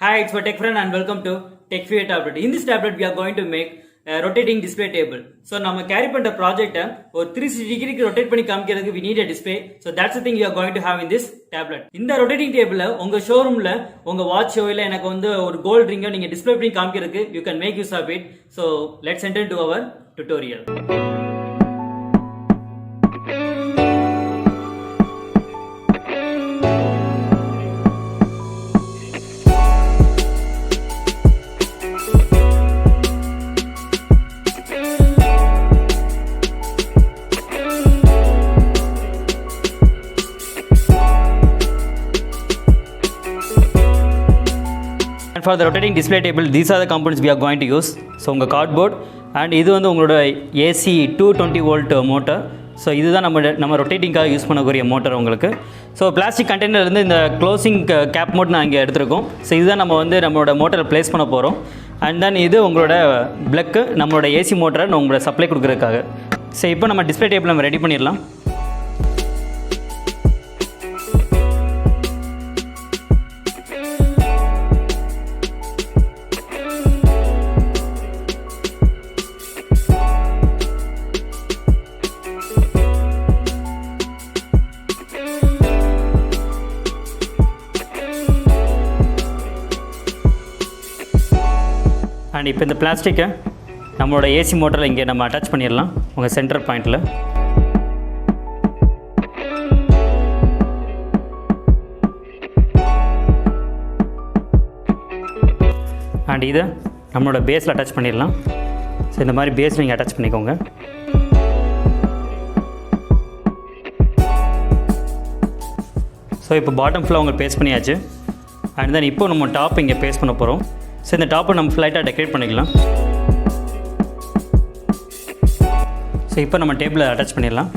Hi, it's for Tech Friend and welcome to Tech Fear Tablet. In this tablet, we are going to make a rotating display table. So, நம்ம carry பண்ற project ஒரு 360 degree rotate பண்ணி காமிக்கிறதுக்கு we need a display. So, that's the thing you are going to have in this tablet. இந்த rotating table உங்க showroomல உங்க watch இல்ல எனக்கு வந்து ஒரு gold ring நீங்க display பண்ணி காமிக்கிறதுக்கு you can make use of it. So, let's enter into our tutorial. And for the rotating display table, these are the components we are going to use. So, unga cardboard and இது வந்து உங்களோட AC 220 volt motor. So, இதுதான் நம்ம ரொட்டேட்டிங்காக use பண்ணக்கூடிய motor உங்களுக்கு. So plastic container இருந்து இந்த closing gap mode நான் இங்கே எடுத்துருக்கோம். ஸோ இதுதான் நம்ம வந்து நம்மளோட மோட்டரை ப்ளேஸ் பண்ண போகிறோம். அண்ட் தென் இது உங்களோட ப்ளக்கு நம்மளோட ஏசி மோட்டரை உங்களோட சப்ளை கொடுக்குறதுக்காக. ஸோ இப்போ நம்ம டிஸ்பிளே டேபிள் நம்ம ரெடி பண்ணிடலாம். அண்ட் இப்போ இந்த பிளாஸ்டிக்கை நம்மளோட ஏசி மோட்டரில் இங்கே நம்ம அட்டாச் பண்ணிடலாம் உங்கள் சென்டர் பாயிண்டில். அண்ட் இதை நம்மளோட பேஸில் அட்டாச் பண்ணிடலாம். ஸோ இந்த மாதிரி பேஸ் நீங்கள் அட்டாச் பண்ணிக்கோங்க. ஸோ இப்போ பாட்டம் ஃபுல்லாக உங்களுக்கு பேஸ்ட் பண்ணியாச்சு. அண்ட் தென் இப்போ நம்ம டாப் இங்கே பேஸ்ட் பண்ண போகிறோம். ஸோ இந்த டாப்பை நம்ம ஃப்ளைட்டாக டெக்கரேட் பண்ணிக்கலாம். ஸோ இப்போ நம்ம டேபிளை அட்டாச் பண்ணிடலாம்.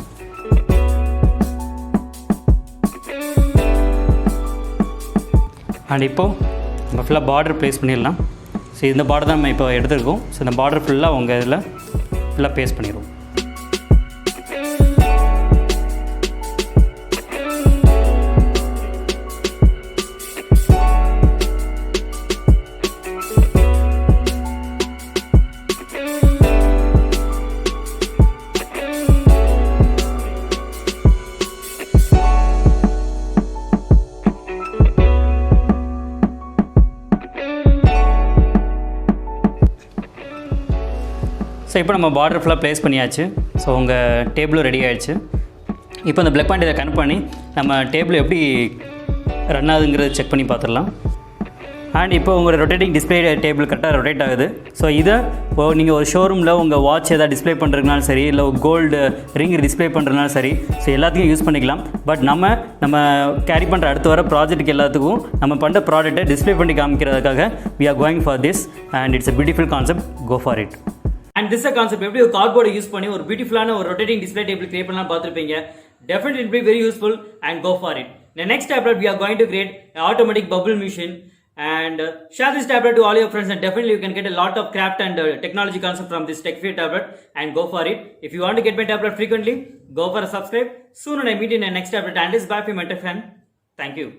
அண்ட் இப்போது நம்ம ஃபுல்லாக பார்டர் ப்ளேஸ் பண்ணிடலாம். ஸோ இந்த பார்டர் தான் நம்ம இப்போ எடுத்துருக்கோம். ஸோ இந்த பார்டர் ஃபுல்லாக உங்கள் இதில் ஃபுல்லாக பேஸ்ட் பண்ணிடுவோம். ஸோ இப்போ நம்ம பார்டர் ஃபுல்லாக ப்ளேஸ் பண்ணியாச்சு. ஸோ உங்கள் டேபிளும் ரெடி ஆகிடுச்சு. இப்போ இந்த ப்ளக் பாயிண்ட் இதை கனெக்ட் பண்ணி நம்ம டேபிள் எப்படி ரன் ஆகுதுங்கிறத செக் பண்ணி பார்த்துடலாம். அண்ட் இப்போ உங்கள் ரொட்டேட்டிங் டிஸ்பிளே டேபிள் கரெக்டாக ரொட்டேட் ஆகுது. ஸோ இதை நீங்கள் ஒரு ஷோரூமில் உங்கள் வாட்ச் எதாவது டிஸ்பிளே பண்ணுறதுனாலும் சரி, இல்லை கோல்டு ரிங் டிஸ்பிளே பண்ணுறதுனாலும் சரி, ஸோ எல்லாத்துக்கும் யூஸ் பண்ணிக்கலாம். பட் நம்ம கேரி பண்ணுற அடுத்து வர ப்ராஜெக்ட்டுக்கு எல்லாத்துக்கும் நம்ம பண்ணுற ப்ராடக்ட்டை டிஸ்பிளே பண்ணி காமிக்கிறதுக்காக we are going for this and it's a beautiful concept. Go for it. And this is a concept எப்படி ஒரு கார்ட்போர்டை யூஸ் பண்ணி ஒரு பியூட்டிஃபுல்லான ஒரு ரொட்டேட்டிங் டிஸ்பிளே டேபிள் கிரியேட் பண்ணலாம் பார்த்துருப்பீங்க. Definitely it will be very useful and go for it. In the next tablet we are going to create an automatic bubble machine and share this tablet to all your friends, and definitely you can get a lot of craft and technology concept from this TechFear tablet and go for it. If you want to get my tablet frequently, go for a subscribe. Soon I meet in the next tablet, and this is bye from my friend. Thank you.